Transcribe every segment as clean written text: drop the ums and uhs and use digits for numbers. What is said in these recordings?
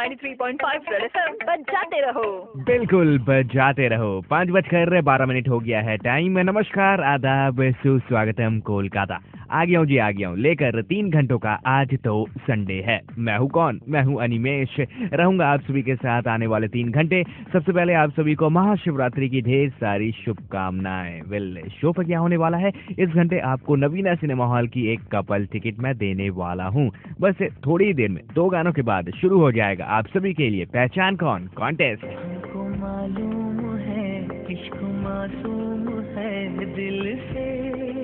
93.5 red FM बजाते रहो। बिल्कुल बजाते रहो। 5:12 हो गया है टाइम। नमस्कार, आदाब, सुस्वागतम कोलकाता। आ गया हूँ जी, आ गया हूँ लेकर 3 घंटों का। आज तो संडे है। मैं हूँ कौन? मैं हूँ अनिमेश। रहूंगा आप सभी के साथ आने वाले 3 घंटे। सबसे पहले आप सभी को महाशिवरात्रि की ढेर सारी शुभकामनाएं। वेल, शो पर क्या होने वाला है? इस घंटे आपको नवीना सिनेमा हॉल की एक कपल टिकट मैं देने वाला हूँ। बस थोड़ी ही देर में 2 गानों के बाद शुरू हो जाएगा आप सभी के लिए पहचान कौन कॉन्टेस्ट। हमको मालूम है इश्क मासूम है दिल से।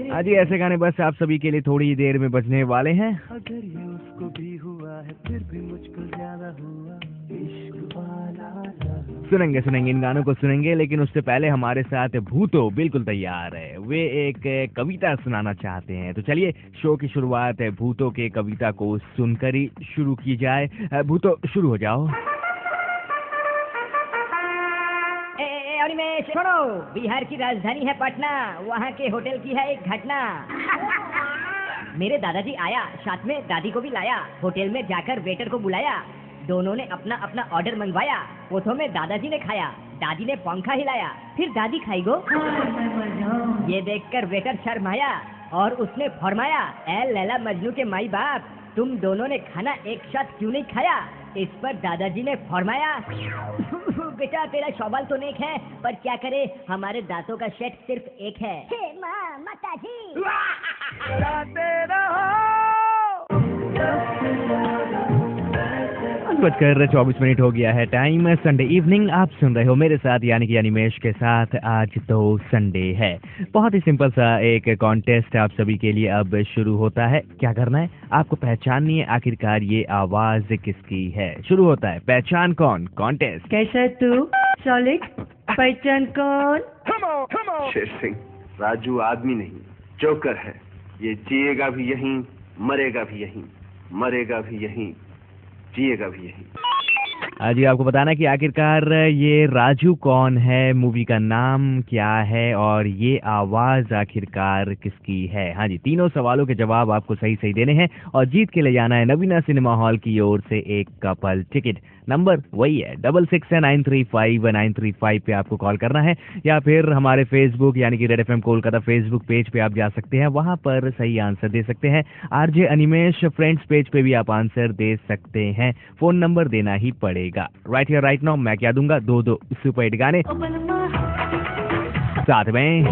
आज ही ऐसे गाने बस आप सभी के लिए थोड़ी ही देर में बजने वाले हैं। अगर ये उसको भी हुआ है फिर भी मुझको ज्यादा हुआ इश्क वाला। सुनेंगे इन गानों को सुनेंगे, लेकिन उससे पहले हमारे साथ भूतो बिल्कुल तैयार है। वे एक कविता सुनाना चाहते हैं, तो चलिए शो की शुरुआत भूतो के कविता को सुनकर ही शुरू की जाए। भूतो, शुरू हो जाओ। अनिमेष सुनो, बिहार की राजधानी है पटना, वहाँ के होटल की है एक घटना। मेरे दादाजी आया, साथ में दादी को भी लाया। होटल में जाकर वेटर को बुलाया, दोनों ने अपना अपना ऑर्डर मंगवाया। पोथों में दादाजी ने खाया, दादी ने पंखा हिलाया, फिर दादी खाई गो। ये देखकर वेटर शर्माया और उसने फरमाया, ए लैला मजनू के माई बाप, तुम दोनों ने खाना एक साथ क्यों नहीं खाया? इस पर दादाजी ने फरमाया, बेटा तेरा सवाल तो नेक है, पर क्या करे, हमारे दांतों का सेट सिर्फ एक है। हे माँ, माताजी। 5:24 हो गया है टाइम। संडे इवनिंग आप सुन रहे हो मेरे साथ, यानी कि अनिमेश के साथ। आज तो संडे है। बहुत ही सिंपल सा एक कॉन्टेस्ट आप सभी के लिए अब शुरू होता है। क्या करना है? आपको पहचाननी है आखिरकार ये आवाज किसकी है। शुरू होता है पहचान कौन कॉन्टेस्ट। कैसा तू सॉलिड? पहचान कौन? शेर सिंह, राजू आदमी नहीं जोकर है। ये जिएगा भी यहीं, मरेगा भी यहीं, मरेगा भी यहीं, जिएगा भी यहीं। हाँ जी, आपको बताना कि आखिरकार ये राजू कौन है, मूवी का नाम क्या है और ये आवाज आखिरकार किसकी है। हाँ जी, तीनों सवालों के जवाब आपको सही सही देने हैं और जीत के ले जाना है नवीना सिनेमा हॉल की ओर से एक कपल टिकट। नंबर वही है 666935 पे आपको कॉल करना है, या फिर हमारे फेसबुक यानी कि red FM Kolkata Facebook page पे आप जा सकते हैं, वहां पर सही आंसर दे सकते हैं। आरजे अनिमेश फ्रेंड्स पेज पे भी आप आंसर दे सकते हैं। फोन नंबर देना ही पड़ेगा। राइट हियर राइट नाउ मैं क्या दूंगा, 2 सुपर हिट गाने साथ में।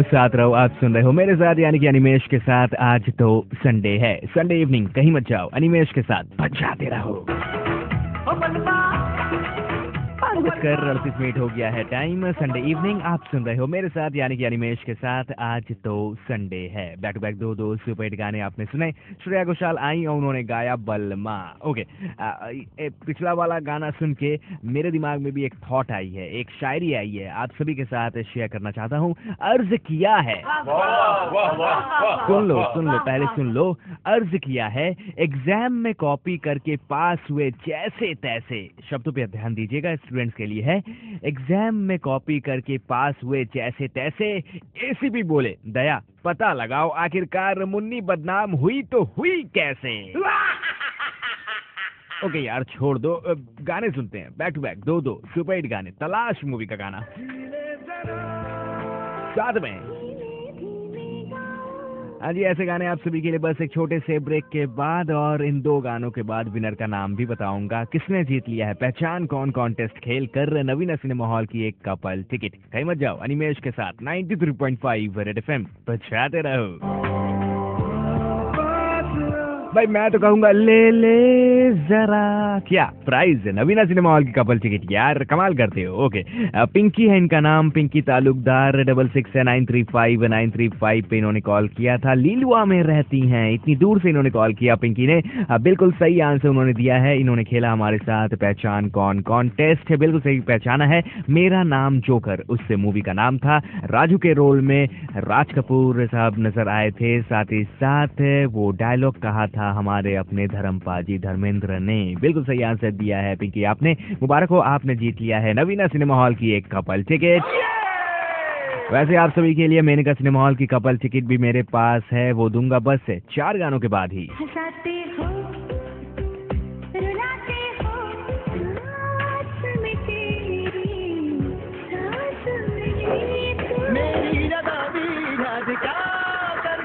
साथ रहो, आप सुन रहे हो मेरे साथ यानी कि अनिमेश के साथ। आज तो संडे है, संडे इवनिंग कहीं मत जाओ, अनिमेश के साथ बजाते रहो। 5:38 हो गया है टाइम। संडे इवनिंग आप सुन रहे हो मेरे साथ यानी कि अनिमेश के साथ। आज तो संडे है। Back to back 2 super hit गाने आपने सुने। श्रेया घोषाल आई और उन्होंने गाया बलमा। ओके, पिछला वाला गाना सुन के मेरे दिमाग में भी एक थॉट आई है, एक शायरी आई है, आप सभी के साथ शेयर करना चाहता हूँ। अर्ज किया है, सुन लो पहले सुन लो। अर्ज किया है एग्जाम में कॉपी करके पास हुए जैसे तैसे। शब्दों पे ध्यान दीजिएगा, स्टूडेंट्स के लिए है। एग्जाम में कॉपी करके पास हुए जैसे तैसे। एसीपी बोले, दया पता लगाओ आखिरकार मुन्नी बदनाम हुई तो हुई कैसे। ओके यार छोड़ दो, गाने सुनते हैं। Back to back 2 super hit गाने। तलाश मूवी का गाना साथ में। हाँ जी, ऐसे गाने आप सभी के लिए बस एक छोटे से ब्रेक के बाद, और इन 2 गानों के बाद विनर का नाम भी बताऊंगा, किसने जीत लिया है पहचान कौन कॉन्टेस्ट खेल कर नवीना सिनेमा हॉल की एक कपल टिकट। कहीं मत जाओ, अनिमेश के साथ 93.5 रेड एफएम बजाते रहो। भाई मैं तो कहूंगा ले जरा। क्या प्राइस है? नवीना सिनेमा हॉल की कपल टिकट। यार कमाल करते हो। ओके, पिंकी है इनका नाम, पिंकी तालुकदार। 666935 पे इन्होंने कॉल किया था। लीलुआ में रहती हैं, इतनी दूर से इन्होंने कॉल किया पिंकी ने। बिल्कुल सही आंसर उन्होंने दिया है। इन्होंने खेला हमारे साथ पहचान कौन कॉन्टेस्ट है। बिल्कुल सही पहचाना है। मेरा नाम जोकर उससे मूवी का नाम था। राजू के रोल में राज कपूर साहब नजर आए थे। साथ ही साथ वो डायलॉग कहा था हमारे अपने धर्मपाजी धर्मेंद्र ने। बिल्कुल सही आंसर दिया है पिंकी आपने। मुबारक हो, आपने जीत लिया है नवीना सिनेमा हॉल की एक कपल टिकट। वैसे आप सभी के लिए मेनका सिनेमा हॉल की कपल टिकट भी मेरे पास है, वो दूंगा बस से 4 गानों के बाद ही। हंसाते हो, रुलाते हो, सांस में तेरी, सांस में तू। मेरी रदा भी राधिका कर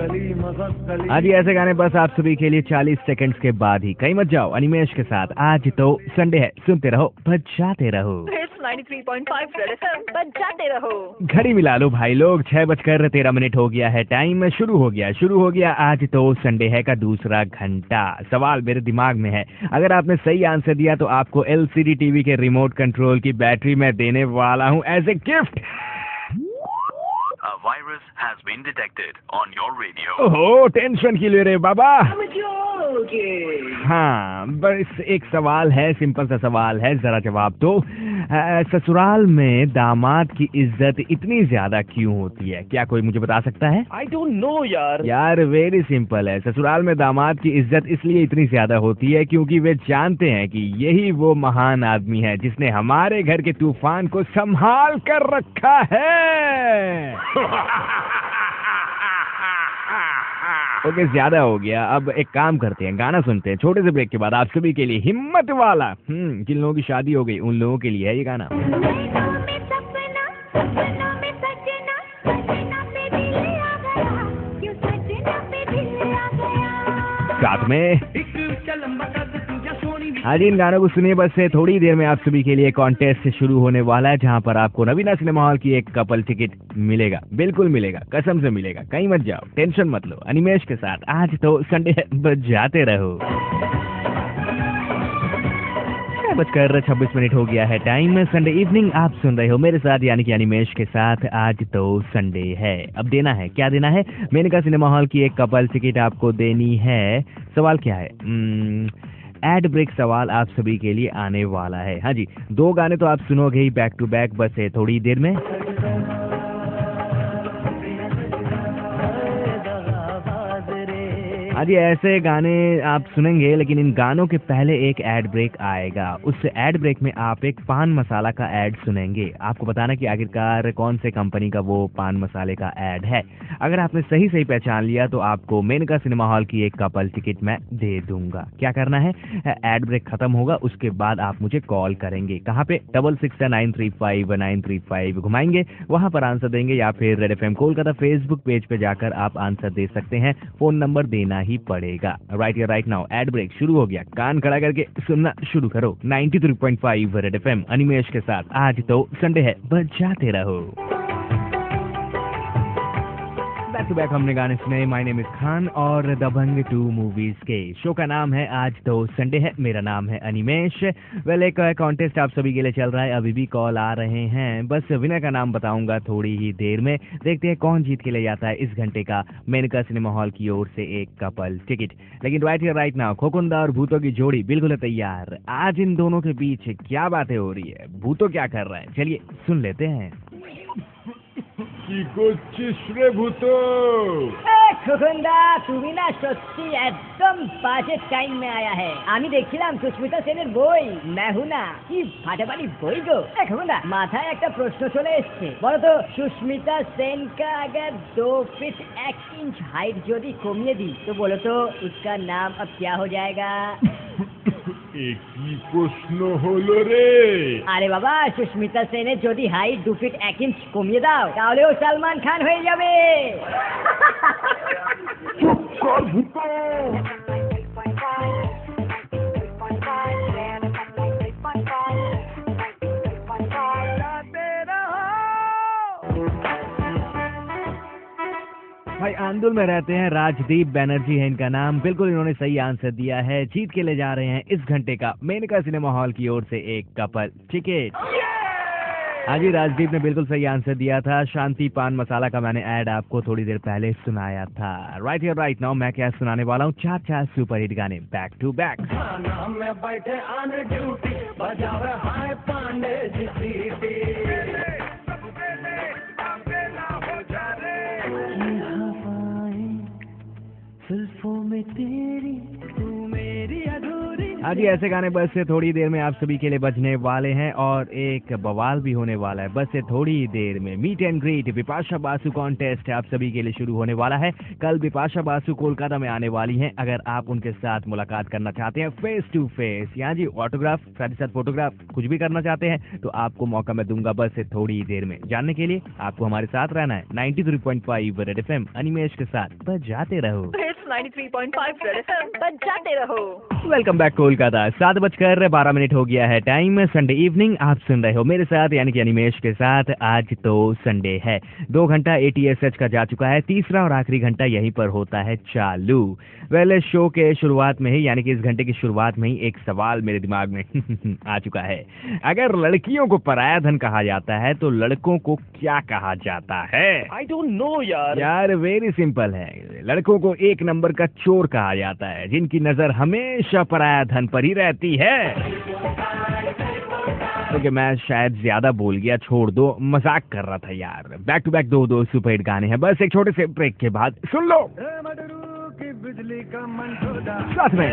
गई, मफक्कली। आज ही ऐसे गाने बस आप सभी के लिए 40 सेकंड्स के बाद ही। कहीं मत जाओ, अनिमेश के साथ। आज तो संडे है, सुनते रहो, बजाते रहो। It's 93.5 Red FM, बजाते रहो। घड़ी मिला लो भाई लोग, 6:13 हो गया है टाइम। शुरू हो गया आज तो संडे है का दूसरा घंटा। सवाल मेरे दिमाग में है, अगर आपने सही आंसर दिया तो आपको LCD टीवी के रिमोट कंट्रोल की बैटरी मैं देने वाला हूँ as a gift. A virus has been detected on your radio. ओहो, टेंशन क्यों ले रहे बाबा? हाँ, बस एक सवाल है, सिंपल सा सवाल है, जरा जवाब दो। ससुराल में दामाद की इज्जत इतनी ज्यादा क्यों होती है? क्या कोई मुझे बता सकता है? I don't know यार। यार वेरी सिंपल है, ससुराल में दामाद की इज्जत इसलिए इतनी ज्यादा होती है क्योंकि वे जानते हैं कि यही वो महान आदमी है जिसने हमारे घर के तूफान को संभाल कर रखा है। ओके, ज्यादा हो गया। अब एक काम करते हैं, गाना सुनते हैं। छोटे से ब्रेक के बाद आप सभी के लिए हिम्मत वाला, जिन लोगों की शादी हो गई उन लोगों के लिए है ये गाना। सपना, सपना में सजना, सजना पे दिल आ गया, क्यों सजना पे दिल आ गया। साथ में एक चलम बता दे तुझे सोनी भी। आज इन गानों को सुनिए बस से थोड़ी देर में आप सभी के लिए कॉन्टेस्ट शुरू होने वाला है, जहां पर आपको नवीना सिनेमा हॉल की एक कपल टिकट मिलेगा। बिल्कुल मिलेगा, कसम से मिलेगा। कहीं मत जाओ, टेंशन मत लो। अनिमेश के साथ आज तो संडे है, बजाते रहो। 6:26 हो गया है टाइम। संडे इवनिंग आप सुन रहे हो मेरे साथ, यानी कि अनिमेश के साथ। आज तो संडे है। अब देना है, क्या देना है? मेनका सिनेमा हॉल की एक कपल टिकट आपको देनी है। सवाल क्या है? एड ब्रेक सवाल आप सभी के लिए आने वाला है। हाँ जी, 2 गाने तो आप सुनोगे ही बैक टू बैक बस है थोड़ी देर में। हाँ जी, ऐसे गाने आप सुनेंगे, लेकिन इन गानों के पहले एक एड ब्रेक आएगा। उस एड ब्रेक में आप एक पान मसाला का एड सुनेंगे। आपको बताना कि आखिरकार कौन से कंपनी का वो पान मसाले का एड है। अगर आपने सही पहचान लिया तो आपको मेनका सिनेमा हॉल की एक कपल टिकट मैं दे दूंगा। क्या करना है? एड ब्रेक खत्म होगा, उसके बाद आप मुझे कॉल करेंगे। कहाँ पे? 66935935 घुमाएंगे, वहां पर आंसर देंगे, या फिर red FM Kolkata Facebook page पे जाकर आप आंसर दे सकते हैं। फोन नंबर देना ही पड़ेगा। राइट नाउ एड ब्रेक शुरू हो गया। कान खड़ा करके सुनना शुरू करो। 93.5 रेड FM अनिमेश के साथ। आज तो संडे है, बजाते रहो। बैक टू बैक हमने गाने सुने माय नेम इज खान और दबंग 2 मूवीज के। शो का नाम है आज तो संडे है। मेरा नाम है अनिमेश। वेल, एक कॉन्टेस्ट आप सभी के लिए चल रहा है। अभी भी कॉल आ रहे हैं, बस विनर का नाम बताऊंगा थोड़ी ही देर में। देखते हैं कौन जीत के ले जाता है इस घंटे का मेनका सिनेमा हॉल की ओर से एक कपल टिकट। लेकिन राइट नाउ खोकुंदा और भूतों की जोड़ी बिल्कुल तैयार। आज इन दोनों के बीच क्या बातें हो रही है, भूतो क्या कर रहा है, चलिए सुन लेते हैं। কি করছিস রে ভূত? খোকনদা, তুমি না সত্যি একদম বাজে টাইম মে আয়া है। আমি দেখছিলাম সুস্মিতা সেনের বই মেহুনা, কি ফাটাফাটি বই গো। খোকনদা, মাথায় একটা প্রশ্ন চলে এসছে। বলো তো, সুস্মিতা সেন का अगर 2 फीट 1 इंच हाइट যদি কমিয়ে दी तो बोलो तो उसका नाम अब क्या हो जाएगा? কি প্রশ্ন হলো রে? আরে বাবা, সুস্মিতা সেনের যদি হাইট 2 ফিট 1 ইঞ্চ কমিয়ে দাও তাহলে ও সালমান খান হয়ে যাবে। চুপ কর ভূত। भाई आंदोलन में रहते हैं, राजदीप बनर्जी है इनका नाम। बिल्कुल इन्होंने सही आंसर दिया है। जीत के ले जा रहे हैं इस घंटे का मेनका सिनेमा हॉल की ओर से एक कपल टिकट। हाँ जी, राजदीप ने बिल्कुल सही आंसर दिया था। शांति पान मसाला का मैंने ऐड आपको थोड़ी देर पहले सुनाया था। राइट नाउ मैं क्या सुनाने वाला हूँ? 4 सुपरहिट गाने बैक टू बैक। बैठे आने ड्यूटी बजावे हाय पांडे जी सीटी। जुल्फों में तेरी, तू मेरी अधूरी हाँ जी, ऐसे गाने बस से थोड़ी देर में आप सभी के लिए बजने वाले हैं और एक बवाल भी होने वाला है। बस से थोड़ी देर में meet and greet Bipasha Basu contest आप सभी के लिए शुरू होने वाला है। कल बिपाशा बासु कोलकाता में आने वाली हैं। अगर आप उनके साथ मुलाकात करना चाहते हैं फेस टू फेस, यहाँ जी ऑटोग्राफ साथ ही साथ फोटोग्राफ कुछ भी करना चाहते हैं तो आपको मौका मैं दूंगा बस से थोड़ी देर में। जानने के लिए आपको हमारे साथ रहना है 93.5 रेड एफएम अनिमेश के साथ बजाते रहो। It's 93.5 रेड एफएम बजाते रहो। Welcome back Kolkata. 7:12 हो गया है टाइम। संडे इवनिंग आप सुन रहे हो मेरे साथ यानी कि अनिमेश के साथ। आज तो संडे है। 2 घंटा ATSH का जा चुका है। तीसरा और आखिरी घंटा यहीं पर होता है चालू। वेल शो के शुरुआत में ही यानी कि इस घंटे की शुरुआत में ही एक सवाल मेरे दिमाग में आ चुका है। अगर लड़कियों को पराया धन कहा जाता है तो लड़कों को क्या कहा जाता है? आई डोंट नो यार वेरी सिंपल है। लड़कों को एक नंबर का चोर कहा जाता है जिनकी नजर हमेशा पराया धन पर ही रहती है। क्योंकि मैं शायद ज्यादा बोल गया, छोड़ दो, मजाक कर रहा था यार। बैक टू बैक दो सुपरहिट गाने हैं। बस एक छोटे से ब्रेक के बाद सुन लो बिजली का मंठोदा साथ में।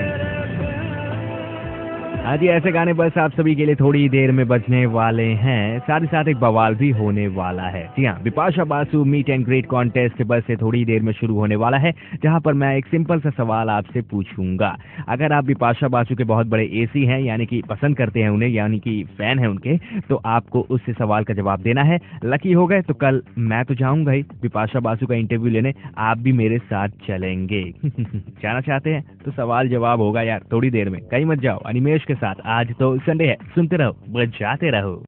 हाँ जी, ऐसे गाने बस आप सभी के लिए थोड़ी देर में बजने वाले हैं। साथ ही साथ एक बवाल भी होने वाला है। जी हाँ, Bipasha Basu meet and greet contest बस से थोड़ी देर में शुरू होने वाला है, जहां पर मैं एक सिंपल सा सवाल आपसे पूछूंगा। अगर आप बिपाशा बासु के बहुत बड़े एसी हैं यानी कि पसंद करते हैं उन्हें यानी कि फैन है उनके, तो आपको उससे सवाल का जवाब देना है। लकी हो गए तो कल मैं तो जाऊंगा ही बिपाशा बासु का इंटरव्यू लेने, आप भी मेरे साथ चलेंगे। जाना चाहते हैं तो सवाल जवाब होगा यार थोड़ी देर में। कहीं मत जाओ, अनिमेश के साथ। आज तो संडे है, सुनते रहो बजाते रहो।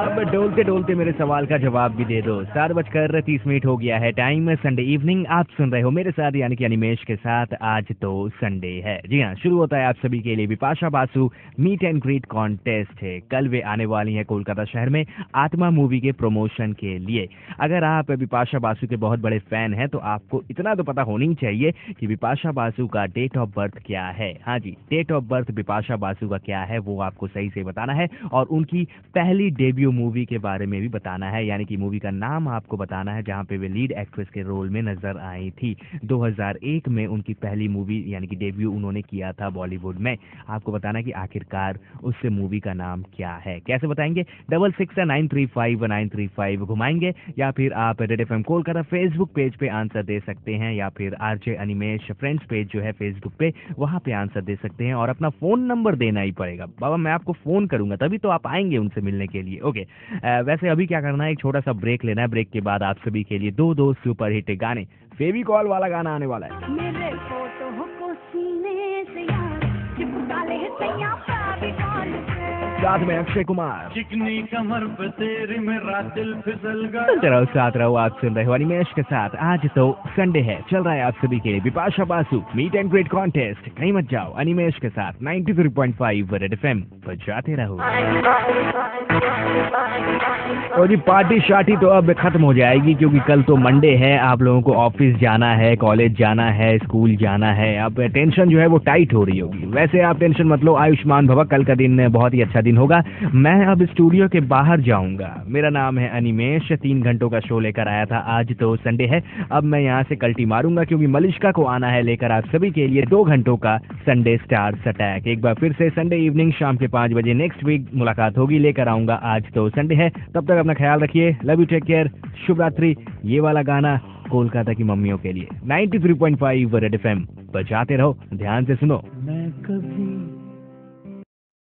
अब डोलते डोलते मेरे सवाल का जवाब भी दे दो। 7:30 हो गया है टाइम। संडे इवनिंग आप सुन रहे हो मेरे साथ यानी कि अनिमेश के साथ। आज तो संडे है। जी हाँ, शुरू होता है आप सभी के लिए Bipasha Basu meet and greet contest है। कल वे आने वाली हैं कोलकाता शहर में आत्मा मूवी के प्रमोशन के लिए। अगर आप बिपाशा बासु के बहुत बड़े फैन हैं तो आपको इतना तो पता होनी ही चाहिए कि बिपाशा बासु का डेट ऑफ बर्थ क्या है। हाँ जी, date of birth Bipasha Basu का क्या है वो आपको सही से बताना है और उनकी पहली डेब्यू मूवी के बारे में भी बताना है, यानी कि मूवी का नाम आपको बताना है जहां पे वे लीड एक्ट्रेस के रोल में नजर आई थी। 2001 में उनकी पहली मूवी यानी कि डेब्यू उन्होंने किया था बॉलीवुड में। आपको बताना है कि आखिरकार उस मूवी का नाम क्या है। कैसे बताएंगे? 66935935 घुमाएंगे या फिर आप red FM Kolkata Facebook page पे आंसर दे सकते हैं या फिर आरजे अनिमेश फ्रेंड्स पेज जो है फेसबुक पे, वहां पे आंसर दे सकते हैं और अपना फोन नंबर देना ही पड़ेगा। बाबा मैं आपको फोन करूंगा तभी तो आप आएंगे उनसे मिलने के लिए। ओके, वैसे अभी क्या करना है, एक छोटा सा ब्रेक लेना है। ब्रेक के बाद आप सभी के लिए दो सुपर हिट गाने, फेविकॉल वाला गाना आने वाला है। मेरे फोटो को सीने से यार चिपका ले सैया फेविकॉल से। साथ में अक्षय कुमार। चिकनी कमर पे तेरी मेरा दिल फिसल गया। सुनते रहो, साथ रहो, आप सुन रहे हो अनिमेश के साथ। आज तो संडे है, चल रहा है आप सभी के लिए Bipasha Basu meet and greet contest. कहीं मत जाओ, अनिमेश के साथ 93.5 रेड एफएम बजाते रहो। और जी पार्टी शार्टी तो अब खत्म हो जाएगी क्योंकि कल तो मंडे है। आप लोगों को ऑफिस जाना है, कॉलेज जाना है, स्कूल जाना है। अब टेंशन जो है वो टाइट हो रही होगी। वैसे आप टेंशन मत लो, आयुष्मान भवा। कल का दिन बहुत ही अच्छा दिन होगा। मैं अब स्टूडियो के बाहर जाऊंगा। मेरा नाम है अनिमेश। 3 घंटों का शो लेकर आया था। आज तो संडे है, अब मैं यहाँ से कल्टी मारूंगा क्योंकि मलिश्का को आना है लेकर आप सभी के लिए 2 घंटों का संडे स्टार्स अटैक। एक बार फिर से संडे इवनिंग शाम के 5 बजे नेक्स्ट वीक मुलाकात होगी, लेकर आऊंगा। आज तो संडे है, तब तक अपना ख्याल रखिए। लव यू, टेक केयर, शुभ रात्रि। ये वाला गाना कोलकाता की मम्मियों के लिए 93.5 रेड एफएम बजाते रहो, ध्यान से सुनो। मैं कभी